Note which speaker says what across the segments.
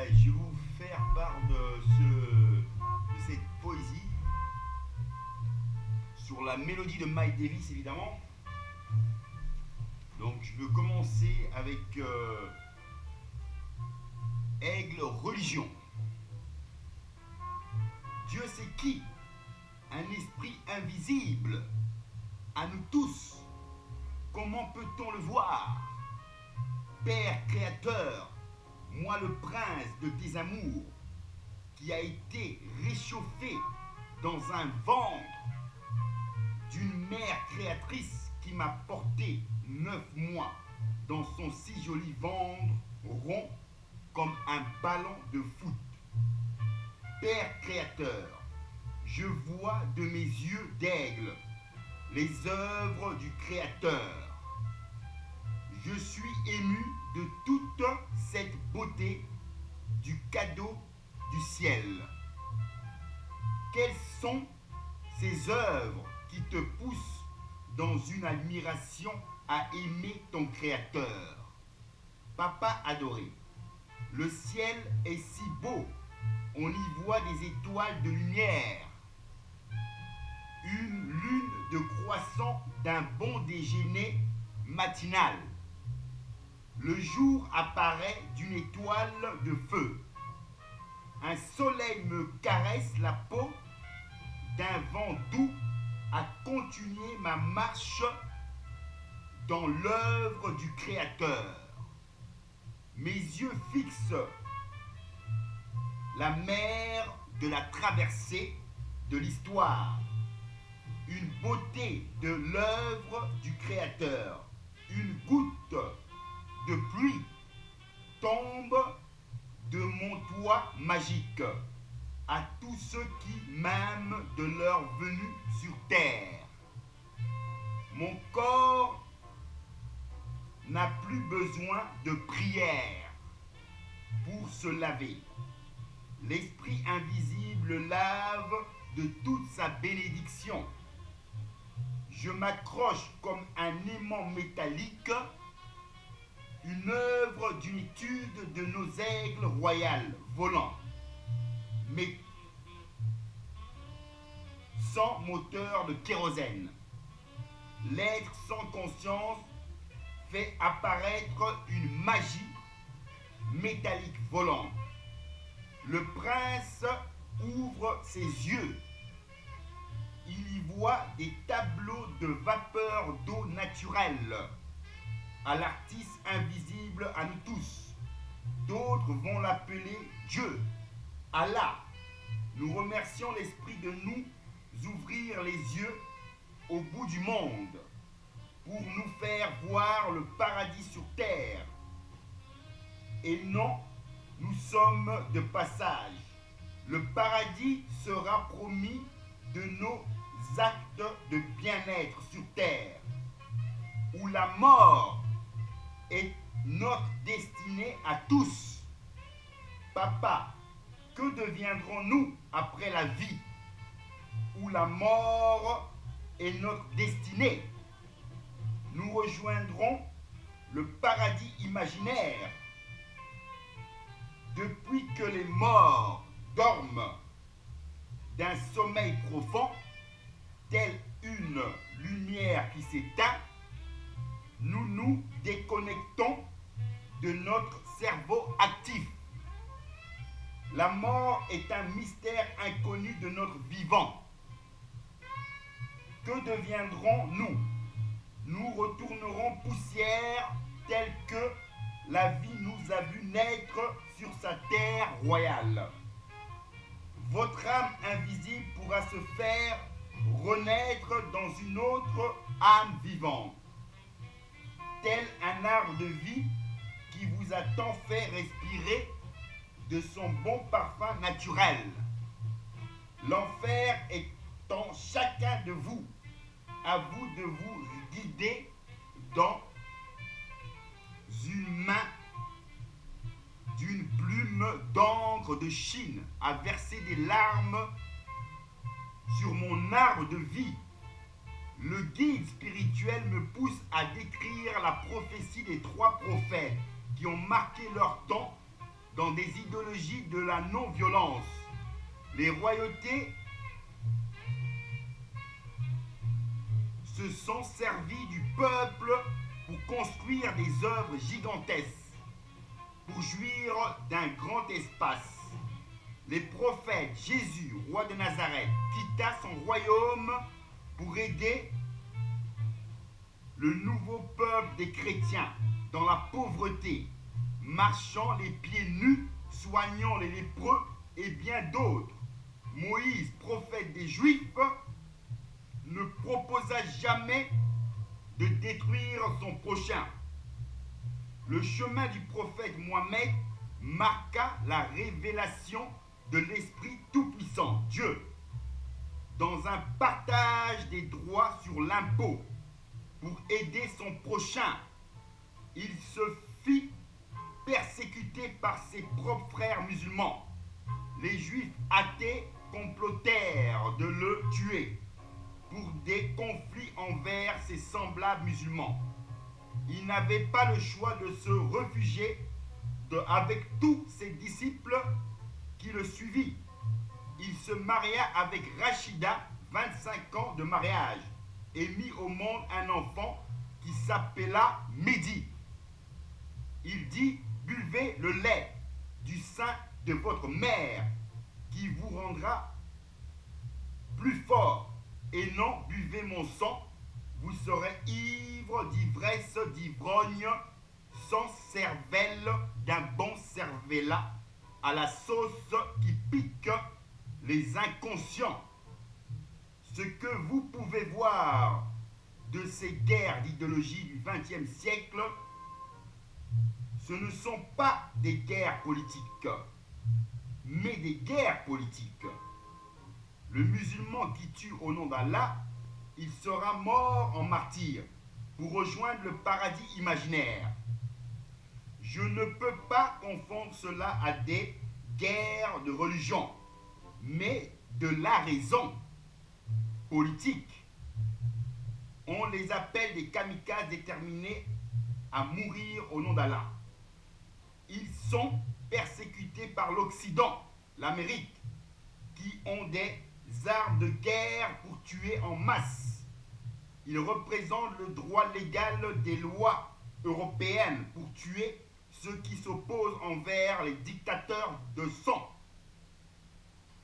Speaker 1: je vais vous faire part de cette poésie sur la mélodie de Miles Davis, évidemment. Donc, je veux commencer avec Aigle Religion. Dieu c'est qui? Un esprit invisible à nous tous. Comment peut-on le voir? Père créateur, moi le prince de tes amours, qui a été réchauffé dans un ventre d'une mère créatrice qui m'a porté 9 mois dans son si joli ventre rond comme un ballon de foot. Père créateur, je vois de mes yeux d'aigle les œuvres du Créateur. Je suis ému de toute cette beauté du cadeau du ciel. Quelles sont ces œuvres qui te poussent dans une admiration à aimer ton Créateur? Papa adoré, le ciel est si beau, on y voit des étoiles de lumière. Une lune de croissant d'un bon déjeuner matinal. Le jour apparaît d'une étoile de feu. Un soleil me caresse la peau, d'un vent doux à continuer ma marche dans l'œuvre du Créateur. Mes yeux fixent la mer de la traversée de l'histoire. Une beauté de l'œuvre du Créateur. Une goutte de pluie tombe de mon toit magique à tous ceux qui m'aiment de leur venue sur terre. Mon corps n'a plus besoin de prière pour se laver. L'esprit invisible lave de toute sa bénédiction. Je m'accroche comme un aimant métallique, une œuvre d'une étude de nos aigles royales volants, mais sans moteur de kérosène. L'être sans conscience fait apparaître une magie métallique volante. Le prince ouvre ses yeux. Il y voit des tableaux de vapeur d'eau naturelle, à l'artiste invisible à nous tous. D'autres vont l'appeler Dieu, Allah. Nous remercions l'Esprit de nous ouvrir les yeux au bout du monde, pour nous faire voir le paradis sur terre. Et non, nous sommes de passage. Le paradis sera promis de nos actes de bien-être sur terre, où la mort est notre destinée à tous. Papa, que deviendrons-nous après la vie, où la mort est notre destinée? Nous rejoindrons le paradis imaginaire. Depuis que les morts dorment d'un sommeil profond, telle une lumière qui s'éteint, nous nous déconnectons de notre cerveau actif. La mort est un mystère inconnu de notre vivant. Que deviendrons-nous? Nous retournerons poussière telle que la vie nous a vu naître sur sa terre royale. Votre âme invisible pourra se faire renaître dans une autre âme vivante, tel un arbre de vie qui vous a tant fait respirer de son bon parfum naturel. L'enfer est en chacun de vous, à vous de vous guider dans une main d'une plume d'encre de Chine à verser des larmes sur mon arbre de vie. Le guide spirituel me pousse à décrire la prophétie des 3 prophètes qui ont marqué leur temps dans des idéologies de la non-violence. Les royautés se sont servies du peuple pour construire des œuvres gigantesques, pour jouir d'un grand espace. Les prophètes, Jésus, roi de Nazareth, quitta son royaume pour aider le nouveau peuple des chrétiens dans la pauvreté, marchant les pieds nus, soignant les lépreux et bien d'autres. Moïse, prophète des Juifs, ne proposa jamais de détruire son prochain. Le chemin du prophète Mohammed marqua la révélation de l'Esprit Tout-Puissant, Dieu, dans un partage des droits sur l'impôt pour aider son prochain. Il se fit persécuter par ses propres frères musulmans. Les Juifs athées complotèrent de le tuer pour des conflits envers ses semblables musulmans. Il n'avait pas le choix de se réfugier avec tous ses disciples qui le suivirent. Il se maria avec Rachida, 25 ans de mariage, et mit au monde un enfant qui s'appela Mehdi. Il dit, buvez le lait du sein de votre mère qui vous rendra plus fort, et non buvez mon sang, vous serez ivre d'ivresse, d'ivrogne, sans cervelle d'un bon cervelas, à la sauce qui pique les inconscients. Ce que vous pouvez voir de ces guerres d'idéologie du XXe siècle, ce ne sont pas des guerres politiques, mais des guerres politiques. Le musulman qui tue au nom d'Allah, il sera mort en martyr pour rejoindre le paradis imaginaire. Je ne peux pas confondre cela à des guerres de religion, mais de la raison politique. On les appelle des kamikazes déterminés à mourir au nom d'Allah. Ils sont persécutés par l'Occident, l'Amérique, qui ont des armes de guerre pour tuer en masse. Ils représentent le droit légal des lois européennes pour tuer ceux qui s'opposent envers les dictateurs de sang,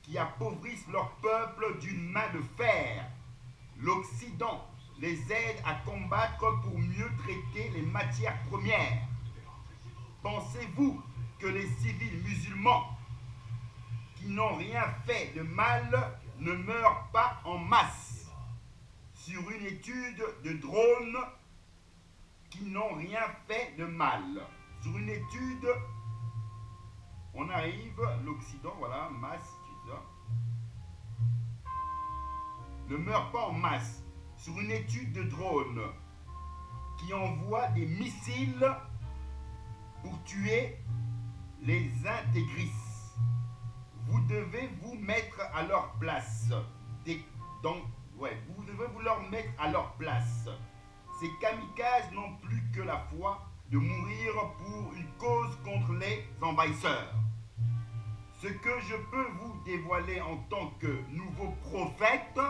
Speaker 1: qui appauvrissent leur peuple d'une main de fer. L'Occident les aide à combattre pour mieux traiter les matières premières. Pensez-vous que les civils musulmans qui n'ont rien fait de mal ne meurent pas en masse? Sur une étude de drones qui n'ont rien fait de mal. Sur une étude, on arrive, l'Occident, voilà, masse, c'est ça, ne meurt pas en masse. Sur une étude de drone qui envoie des missiles pour tuer les intégristes. Vous devez vous mettre à leur place. Vous devez vous leur mettre à leur place. Ces kamikazes n'ont plus que la foi de mourir pour une cause contre les envahisseurs. Ce que je peux vous dévoiler en tant que nouveau prophète,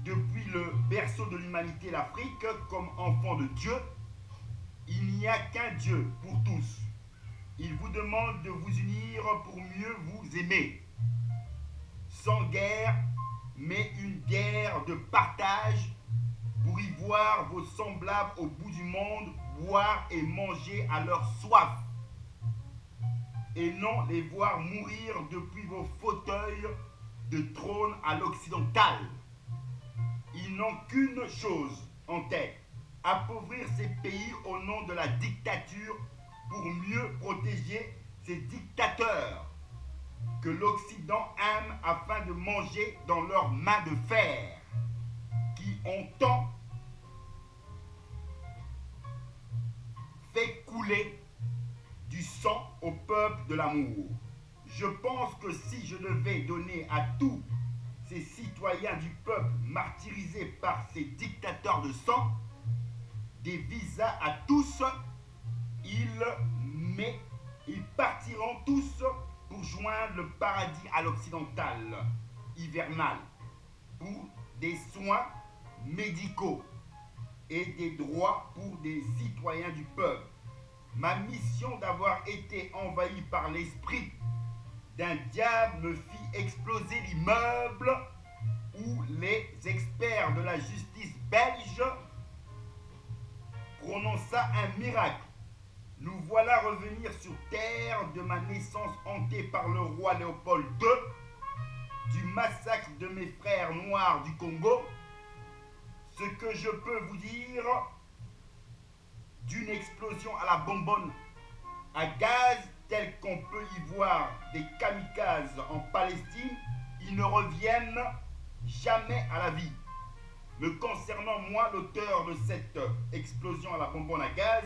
Speaker 1: depuis le berceau de l'humanité, l'Afrique, comme enfant de Dieu, il n'y a qu'un Dieu pour tous. Il vous demande de vous unir pour mieux vous aimer. Sans guerre, mais une guerre de partage pour y voir vos semblables au bout du monde boire et manger à leur soif, et non les voir mourir depuis vos fauteuils de trône à l'occidental. Ils n'ont qu'une chose en tête, appauvrir ces pays au nom de la dictature pour mieux protéger ces dictateurs que l'Occident aime afin de manger dans leurs mains de fer, qui ont tant fait couler du sang au peuple de l'amour. Je pense que si je devais donner à tous ces citoyens du peuple martyrisés par ces dictateurs de sang des visas à tous, ils Ils partiront tous pour joindre le paradis à l'occidental, hivernal, pour des soins médicaux et des droits pour des citoyens du peuple. Ma mission d'avoir été envahi par l'esprit d'un diable me fit exploser l'immeuble où les experts de la justice belge prononça un miracle. Nous voilà revenir sur terre de ma naissance hantée par le roi Léopold II, du massacre de mes frères noirs du Congo. Ce que je peux vous dire, d'une explosion à la bonbonne à gaz telle qu'on peut y voir des kamikazes en Palestine, ils ne reviennent jamais à la vie. Me concernant moi, l'auteur de cette explosion à la bonbonne à gaz,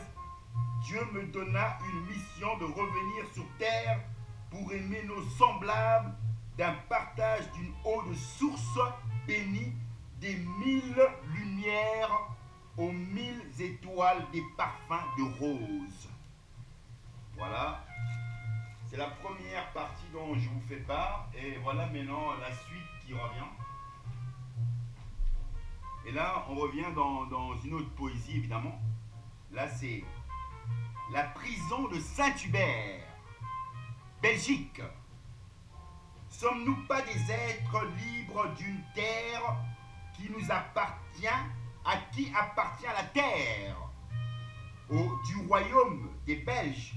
Speaker 1: Dieu me donna une mission de revenir sur terre pour aimer nos semblables d'un partage d'une eau de source bénie des 1000 lumières aux 1000 étoiles des parfums de rose. Voilà, c'est la première partie dont je vous fais part, et voilà maintenant la suite qui revient. Et là, on revient dans une autre poésie, évidemment. Là, c'est la prison de Saint-Hubert, Belgique. Sommes-nous pas des êtres libres d'une terre qui nous appartient, à qui appartient la terre, du royaume des Belges?